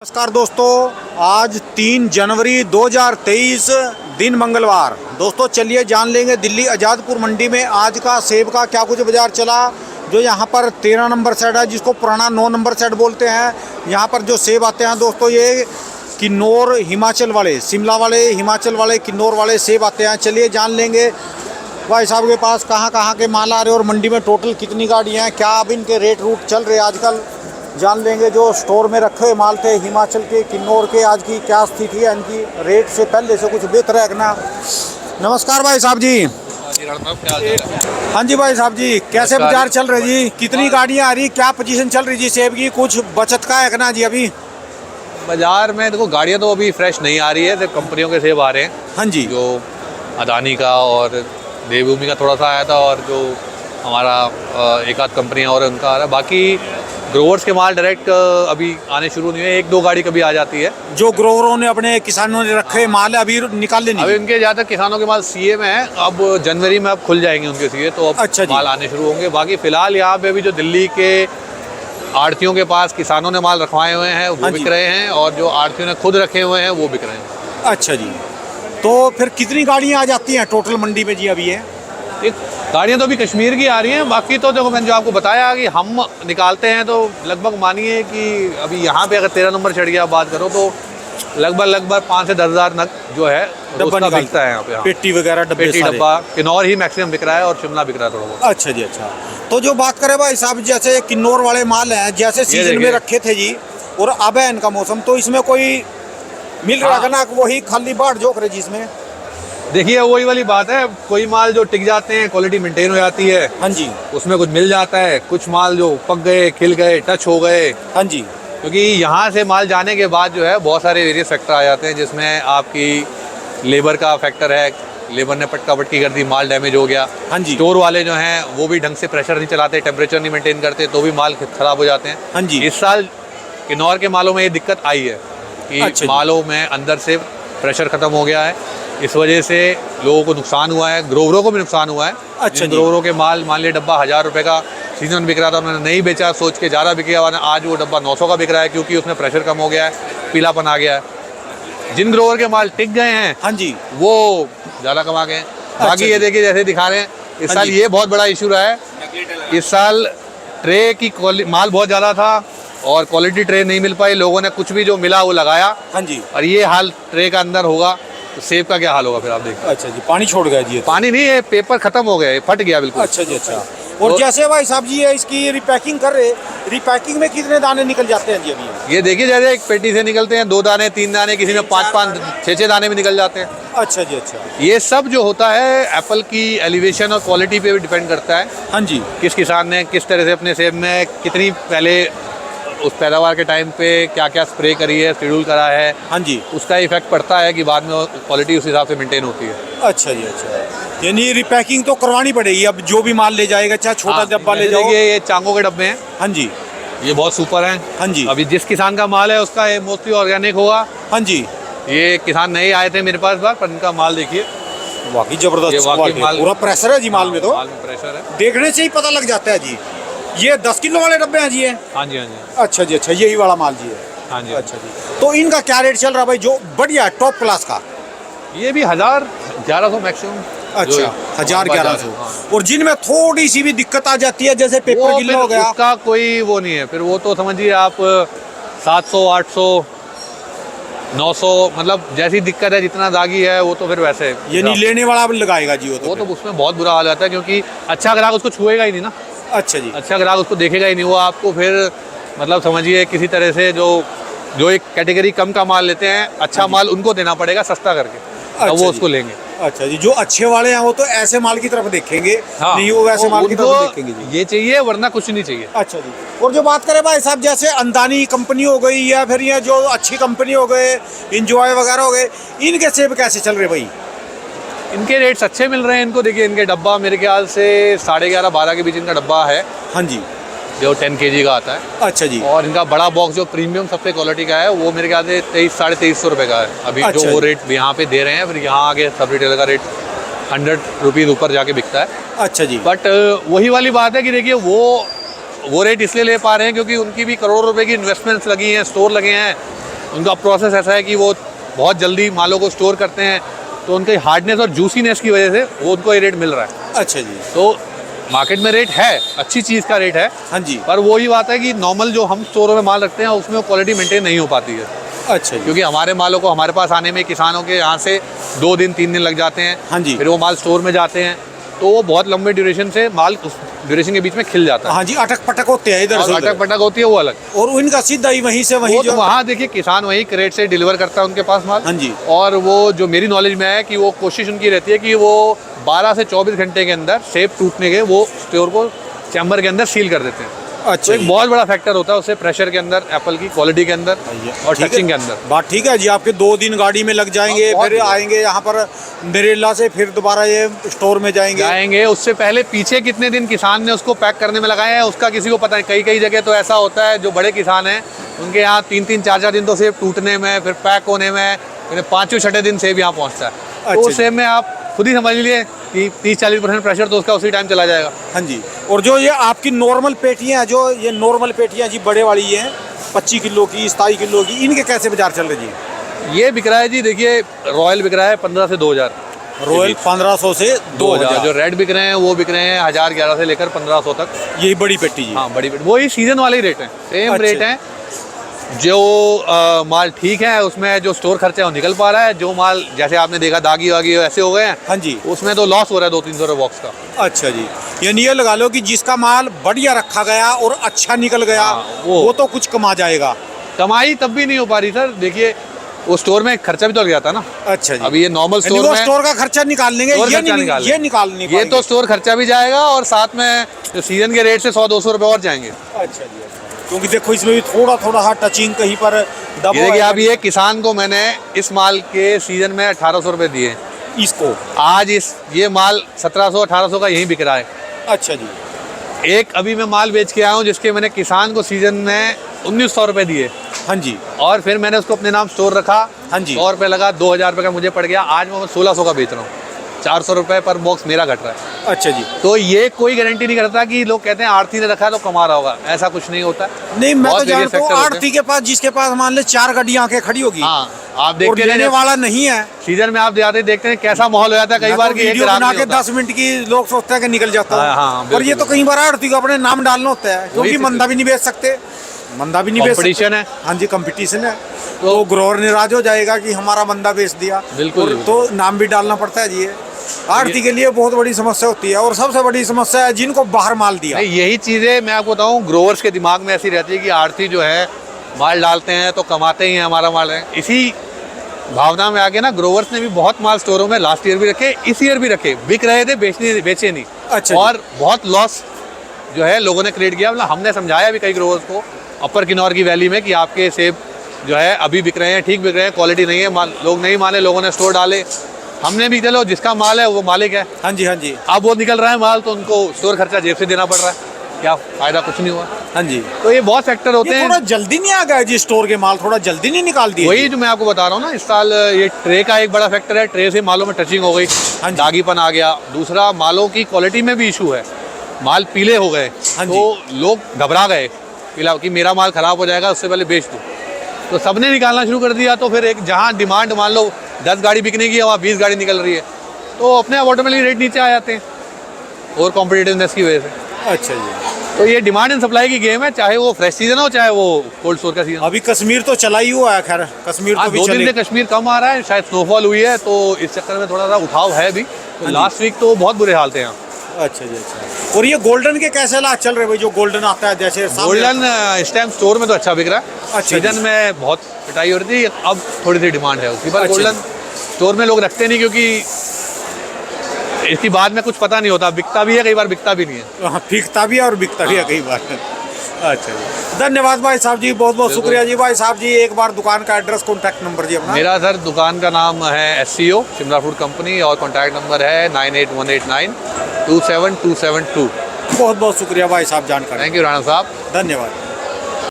नमस्कार दोस्तों, आज 3 जनवरी 2023 दिन मंगलवार। दोस्तों चलिए जान लेंगे दिल्ली आज़ादपुर मंडी में आज का सेब का क्या कुछ बाज़ार चला। जो यहाँ पर 13 नंबर सेट है, जिसको पुराना 9 नंबर सेट बोलते हैं। यहाँ पर जो सेब आते हैं दोस्तों, ये किन्नौर हिमाचल वाले, शिमला वाले, हिमाचल वाले, किन्नौर वाले सेब आते हैं। चलिए जान लेंगे भाई साहब के पास कहाँ के माल आ रहे हैं और मंडी में टोटल कितनी गाड़ियाँ हैं, क्या अब इनके रेट रूट चल रहे हैं आजकल। जान लेंगे जो स्टोर में रखे हुए माल थे हिमाचल के, किन्नौर के, आज की क्या स्थिति है इनकी, रेट से पहले से कुछ बेहतर है ना। नमस्कार भाई साहब जी। हाँ जी भाई साहब जी, कैसे बाजार चल रहे जी, कितनी गाड़ियाँ आ रही, क्या पोजीशन चल रही जी सेब की, कुछ बचत का है ना जी अभी बाजार में? देखो गाड़ियाँ तो अभी फ्रेश नहीं आ रही है, तो कंपनियों के सेब आ रहे हैं। हाँ जी, जो अदानी का और देवभूमि का थोड़ा सा आया था, और जो हमारा एक आध कंपनियाँ और उनका आ रहा है। बाकी ग्रोवर्स के माल डायरेक्ट अभी आने शुरू नहीं हुए, एक दो गाड़ी कभी आ जाती है। जो ग्रोवरों ने अपने किसानों ने रखे माल है अभी निकाले नहीं। अभी उनके ज़्यादा किसानों के माल सीए में है, अब जनवरी में अब खुल जाएंगे उनके सीए, तो अब अच्छा माल आने शुरू होंगे। बाकी फिलहाल यहाँ पे अभी जो दिल्ली के आड़तियों के पास किसानों ने माल रखवाए हुए हैं वो बिक रहे हैं, और जो आड़तियों ने खुद रखे हुए हैं वो बिक रहे हैं। अच्छा जी, तो फिर कितनी गाड़ियाँ आ जाती हैं टोटल मंडी में जी अभी है? एक गाड़ियाँ तो अभी कश्मीर की आ रही हैं, बाकी तो देखो मैंने जो आपको बताया कि हम निकालते हैं, तो लगभग मानिए कि अभी यहाँ पे अगर 13 नंबर चढ़ गया बात करो तो लगभग 5 से 10 हज़ार नग जो है उसका बिकता है यहाँ पे। पेटी वगैरह डब्बा किन्नौर ही मैक्सिमम बिक रहा है, और शिमला बिक रहा है थोड़ा बहुत। अच्छा जी, अच्छा। तो जो बात करें भाई साहब, जैसे किन्नौर वाले माल हैं, जैसे सीजन में रखे थे जी, और अब है इनका मौसम, तो इसमें कोई मिल रहा है ना, वही खाली बाट जोक रहे जिसमें? देखिए वही वाली बात है, कोई माल जो टिक जाते हैं, क्वालिटी मेंटेन हो जाती है, हाँ जी, उसमें कुछ मिल जाता है। कुछ माल जो पक गए, खिल गए, टच हो गए, हाँ जी, क्योंकि यहाँ से माल जाने के बाद जो है बहुत सारे वेरियस फैक्टर आ जाते हैं, जिसमें आपकी लेबर का फैक्टर है, लेबर ने पटका पटकी कर दी, माल डैमेज हो गया। हाँ जी, स्टोर वाले जो हैं वो भी ढंग से प्रेशर नहीं चलाते, टेम्परेचर नहीं मेंटेन करते, तो भी माल खराब हो जाते हैं। हाँ जी, इस साल किन्नौर के मालों में ये दिक्कत आई है कि अच्छा, मालों में अंदर से प्रेशर खत्म हो गया है, इस वजह से लोगों को नुकसान हुआ है, ग्रोवरों को भी नुकसान हुआ है। अच्छा, ग्रोवरों के माल मान लिया डब्बा 1000 रुपये का सीजन बिक रहा था, उन्होंने नहीं बेचा, सोच के ज़्यादा बिक गया, आज वो डब्बा 900 का बिक रहा है, क्योंकि उसमें प्रेशर कम हो गया है, पीलापन आ गया है। जिन ग्रोवर के माल टिक गए हैं, हाँ जी, वो ज़्यादा कमा गए हैं। बाकी ये देखिए जैसे दिखा रहे हैं, इस साल ये बहुत बड़ा इशू रहा है। इस साल ट्रे की माल बहुत ज़्यादा था और क्वालिटी ट्रे नहीं मिल पाई, लोगों ने कुछ भी जो मिला वो लगाया। हाँ जी, और ये हाल ट्रे का अंदर होगा तो सेब का क्या हाल होगा फिर आप देखिए। अच्छा जी, पानी छोड़ गया जी? पानी नहीं है, पेपर खत्म हो गया, फट गया बिल्कुल। अच्छा जी, अच्छा। और जैसे भाई साहब जी ये इसकी रिपैकिंग कर रहे, रिपैकिंग में कितने दाने निकल जाते हैं जी अभी? ये देखिए जैसे एक पेटी से निकलते हैं 2 दाने 3 दाने, किसी में 5 6 दाने भी निकल जाते हैं। अच्छा जी, अच्छा। ये सब जो होता है एप्पल की एलिवेशन और क्वालिटी पे भी डिपेंड करता है। हाँ जी, किस किसान ने किस तरह से अपने सेब में कितनी पहले उस पैदावार के टाइम पे क्या क्या स्प्रे करी है, शेड्यूल करा है, हाँ जी, उसका इफेक्ट पड़ता है कि बाद में क्वालिटी उस हिसाब से मेंटेन होती है। अच्छा जी, अच्छा। यानी रिपैकिंग तो करवानी पड़ेगी अब, जो भी माल ले जाएगा, चाहे छोटा डब्बा ले जाओ। ये चांगो के डब्बे हैं। हाँ जी, ये बहुत सुपर हैं। हाँ जी, अभी जिस किसान का माल है उसका ये मोस्टली ऑर्गेनिक होगा। हाँ जी। ये किसान नहीं आए थे मेरे पास बार, पर इनका माल देखिए, वाकई जबरदस्त वाकई माल, पूरा प्रेशर है जी माल में, तो माल में प्रेशर है, देखने से ही पता लग जाता है जी। ये 10 किलो वाले डब्बे हैं जी ये? हाँ जी, हाँ जी। अच्छा जी, अच्छा, यही वाला माल जी है? हाँ जी। अच्छा जी। तो इनका क्या रेट चल रहा है भाई, जो बढ़िया टॉप क्लास का? ये भी 1000-1100 मैक्सिमम। अच्छा, 1000-1100। और जिनमें थोड़ी सी भी दिक्कत आ जाती है, जैसे पेपर गिल्ला हो गया, उसका कोई वो नहीं है, फिर वो तो समझिए आप 700 800 900, मतलब जैसी दिक्कत है, जितना दागी है वो तो फिर वैसे ये नहीं लेने वाला भी लगाएगा जी वो तो उसमें बहुत बुरा हाल आता है, क्योंकि अच्छा ग्राहक उसको छुएगा ही नहीं ना। अच्छा जी, अच्छा ग्राहक उसको देखेगा ही नहीं, वो आपको फिर मतलब समझिए किसी तरह से जो एक कैटेगरी कम का माल लेते हैं, अच्छा माल उनको देना पड़ेगा सस्ता करके, तब वो उसको लेंगे। अच्छा जी, जो अच्छे वाले हैं वो तो ऐसे माल की तरफ देखेंगे। हाँ, नहीं वो वैसे माल की तरफ देखेंगे जी। ये चाहिए, वरना कुछ नहीं चाहिए। अच्छा जी। और जो बात करें भाई साहब, जैसे अंदानी कंपनी हो गई, या फिर ये जो अच्छी कंपनी हो गए, इंजॉय वगैरह हो गए, इनके सेब कैसे चल रहे भाई? इनके रेट्स अच्छे मिल रहे हैं इनको। देखिए इनके डब्बा मेरे ख्याल से 11.5-12 के बीच इनका डब्बा है। हाँ जी, जो 10 kg का आता है। अच्छा जी। और इनका बड़ा बॉक्स जो प्रीमियम सबसे क्वालिटी का है, वो मेरे ख्याल से 2300-2350 रुपये का है अभी। अच्छा, जो वो रेट यहाँ पे दे रहे हैं, फिर यहाँ आगे सब रिटेलर का रेट 100 रुपीज़ ऊपर जाके बिकता है। अच्छा जी। बट वही वाली बात है कि देखिए वो रेट इसलिए ले पा रहे हैं क्योंकि उनकी भी करोड़ों रुपए की इन्वेस्टमेंट्स लगी हैं, स्टोर लगे हैं, उनका प्रोसेस ऐसा है कि वो बहुत जल्दी मालों को स्टोर करते हैं, तो उनके हार्डनेस और जूसीनेस की वजह से वो उनको ये रेट मिल रहा है। अच्छा जी। तो मार्केट में रेट है, अच्छी चीज़ का रेट है। हाँ जी। पर वही बात है कि नॉर्मल जो हम स्टोरों में माल रखते हैं उसमें वो क्वालिटी मेंटेन नहीं हो पाती है। अच्छा जी। क्योंकि हमारे मालों को हमारे पास आने में किसानों के यहाँ से 2 दिन 3 दिन लग जाते हैं। हाँ जी। फिर वो माल स्टोर में जाते हैं, तो वो बहुत लंबे ड्यूरेशन से माल उस ड्यूरेशन के बीच में खिल जाता है। हाँ जी, अटक पटक होते हैं इधर से और उधर। अटक पटक होती है वो अलग। और उनका सीधा ही वहीं से वहीं वो तो जो। वहाँ देखिए किसान वही क्रेट से डिलीवर करता है उनके पास माल। हाँ जी। और वो जो मेरी नॉलेज में है कि वो कोशिश उनकी रहती है कि वो 12 से 24 घंटे के अंदर सेब टूटने के वो स्टोर को चैम्बर के अंदर सील कर देते हैं। अच्छा तो एक जी। बहुत बड़ा फैक्टर होता है उससे, प्रेशर के अंदर, एप्पल की क्वालिटी के अंदर और ठीक है। टचिंग के अंदर। बात ठीक है जी, आपके 2 दिन गाड़ी में लग जाएंगे, हाँ, बहुत फिर बढ़िया। आएंगे यहाँ पर नरेला से, फिर दोबारा ये स्टोर में जाएंगे। उससे पहले पीछे कितने दिन किसान ने उसको पैक करने में लगाए हैं उसका किसी को पता नहीं। कई कई जगह तो ऐसा होता है जो बड़े किसान हैं उनके यहाँ 3-3 4-4 दिन तो सेब टूटने में, फिर पैक होने में, फिर 5वें-6ठे दिन सेब यहाँ पहुँचता है। अच्छा तो जी। उस सेब में आप खुद ही समझ लीजिए कि 30-40% प्रेशर तो उसका उसी टाइम चला जाएगा। हाँ जी। और जो ये आपकी नॉर्मल पेटियाँ, जो ये नॉर्मल पेटियाँ जी बड़े वाली हैं 25 किलो की, 27 किलो की, इनके कैसे बाजार चल रहे जी? ये बिक रहा है जी, देखिए रॉयल बिक रहा है 15 से 2000। रॉयल 1500 से 2000। जो रेड बिक रहे हैं वो बिक रहे हैं 1000-11 से लेकर 1500 तक। यही बड़ी पेटी जी। हाँ बड़ी वही सीजन वाले ही रेट हैं, सेम अच्छा। रेट हैं। जो माल ठीक है उसमें जो स्टोर खर्चा है वो निकल पा रहा है। जो माल जैसे आपने देखा दागी वागी ऐसे हो गए हैं, हाँ जी। उसमें तो लॉस हो रहा है 200-300 रुपये बॉक्स का। अच्छा जी। यानी ये लगा लो कि जिसका माल बढ़िया रखा गया और अच्छा निकल गया, हाँ, वो तो कुछ कमा जाएगा। कमाई तब भी नहीं हो पा रही सर। देखिए वो स्टोर में खर्चा भी तो लग जाता ना। अच्छा जी। अभी ये नॉर्मल यानी स्टोर वो में स्टोर का खर्चा निकाल लेंगे, स्टोर ये खर्चा नहीं, निकाल ये लेंगे। निकाल नहीं ये पाएंगे। तो स्टोर खर्चा भी जाएगा और साथ में जो सीजन के रेट से 100-200 रुपये और जाएंगे। अच्छा जी। क्योंकि देखो इसमें भी थोड़ा थोड़ा हाँ टचिंग कहीं पर दबो ये देखिए है। अब ये किसान को मैंने इस माल के सीजन में 1800 रुपये दिए। इसको आज ये माल 1700-1800 का यहीं बिक रहा है। अच्छा जी। एक अभी मैं माल बेच के आया हूँ जिसके मैंने किसान को सीजन में 1900 रुपये दिए, हाँ जी। और फिर मैंने उसको अपने नाम स्टोर रखा। हाँ जी। 100 रुपये लगा, 2000 रुपये का मुझे पड़ गया। आज मैं 1600 का बेच रहा हूँ, 400 रुपये पर बॉक्स मेरा घट रहा है। अच्छा जी। तो ये कोई गारंटी नहीं करता कि लोग कहते हैं आढ़ती ने रखा है तो कमा रहा होगा, ऐसा कुछ नहीं होता। नहीं, मैं तो बहुत various जानता हूँ factor होते हैं। आड़ती के पास, जिसके पास मान ले 4 गाड़ियाँ आके खड़ी होगी, हाँ आप और देखते लेने हैं वाला नहीं है, सीजन में आप जाते देखते हैं कैसा माहौल हो जाता है कई मैं बार तो कि एक वीडियो ग्राहक बना नहीं के होता। 10 मिनट की लोग सोचते हैं कि निकल जाता हाँ, हाँ, हूँ। और बिल्कुल, ये तो कई बार आड़ती को अपने नाम डालना होता है, क्योंकि वही मंदा भी नहीं बेच सकते, मंदा भी नहीं बेच सकते। कंपटीशन है। हाँ जी, कंपटीशन है। तो ग्रोवर नाराज हो जाएगा कि हमारा मंदा बेच दिया। बिल्कुल, और तो नाम भी डालना पड़ता है जी। ये आड़ती के लिए बहुत बड़ी समस्या होती है, और सबसे बड़ी समस्या है जिनको बाहर माल दिया। नहीं, यही चीज़ें मैं आपको बताऊँ, ग्रोवर्स के दिमाग में ऐसी रहती है कि आढ़ती जो है माल डालते हैं तो कमाते ही हैं, हमारा माल है। इसी भावना में आके ना ग्रोवर्स ने भी बहुत माल स्टोरों में लास्ट ईयर भी रखे, इस ईयर भी रखे, बिक रहे थे, बेचे नहीं। अच्छा जी। और बहुत लॉस जो है लोगों ने क्रिएट किया। मतलब हमने समझाया भी कई ग्रोवर्स को अपर किन्नौर की वैली में कि आपके सेब जो है अभी बिक रहे हैं, ठीक बिक रहे हैं, क्वालिटी नहीं है, लोग नहीं माने, लोगों ने स्टोर डाले। हमने भी चलो जिसका माल है वो मालिक है। हाँ जी। हाँ जी। अब वो निकल रहा है माल तो उनको स्टोर खर्चा जेब से देना पड़ रहा है, क्या फायदा, कुछ नहीं हुआ। हाँ जी। तो ये बहुत फैक्टर होते ये हैं। थोड़ा जल्दी नहीं आ गया जी, स्टोर के माल थोड़ा जल्दी नहीं निकाल दिए वही जी? जो मैं आपको बता रहा हूँ ना, इस साल ये ट्रे का एक बड़ा फैक्टर है। ट्रे से मालों में टचिंग हो गई, हाँ जी। दागीपन आ गया। दूसरा मालों की क्वालिटी में भी इशू है, माल पीले हो गए। हाँ जी। तो लोग घबरा गए कि मेरा माल खराब हो जाएगा, उससे पहले बेच दूँ। तो सबने निकालना शुरू कर दिया। तो फिर एक जहाँ डिमांड मान लो 10 गाड़ी बिकने की है, वहाँ 20 गाड़ी निकल रही है, तो अपने आप ऑटोमेटिकली रेट नीचे आ जाते हैं और कॉम्पिटिटिवनेस की वजह से। अच्छा जी। तो ये डिमांड एंड सप्लाई की गेम है, चाहे वो फ्रेश सीजन हो चाहे वो कोल्ड स्टोर का सीजन। अभी कश्मीर तो चला ही हुआ है, खैर कश्मीर तो हाँ, भी 2 दिन चले। से कश्मीर कम आ रहा है, शायद स्नोफॉल हुई है तो इस चक्कर में थोड़ा सा उठाव है भी। तो हाँ जी। लास्ट वीक तो बहुत बुरे हाल थे यहाँ। अच्छा जी। अच्छा। और ये गोल्डन के कैसे लाख चल रहे भाई? जो गोल्डन आता है जैसे सामने- गोल्डन इस टाइम स्टोर में तो अच्छा बिक रहा है। अच्छा सीजन जी। में बहुत पिटाई हो रही थी, अब थोड़ी सी डिमांड है उसकी। पर अच्छा गोल्डन स्टोर में लोग रखते नहीं, क्योंकि इसकी बाद में कुछ पता नहीं होता, बिकता भी है कई बार, बिकता भी नहीं है। हाँ, बिकता भी है और बिकता भी है कई बार। अच्छा जी, धन्यवाद भाई साहब जी, बहुत बहुत शुक्रिया जी। भाई साहब जी एक बार दुकान का एड्रेस, कॉन्टैक्ट नंबर जी अपना। मेरा सर दुकान का नाम है SCO शिमला फूड कंपनी, और कॉन्टैक्ट नंबर है 9818927272। बहुत बहुत शुक्रिया भाई साहब जानकारी। थैंक यू राणा साहब। धन्यवाद।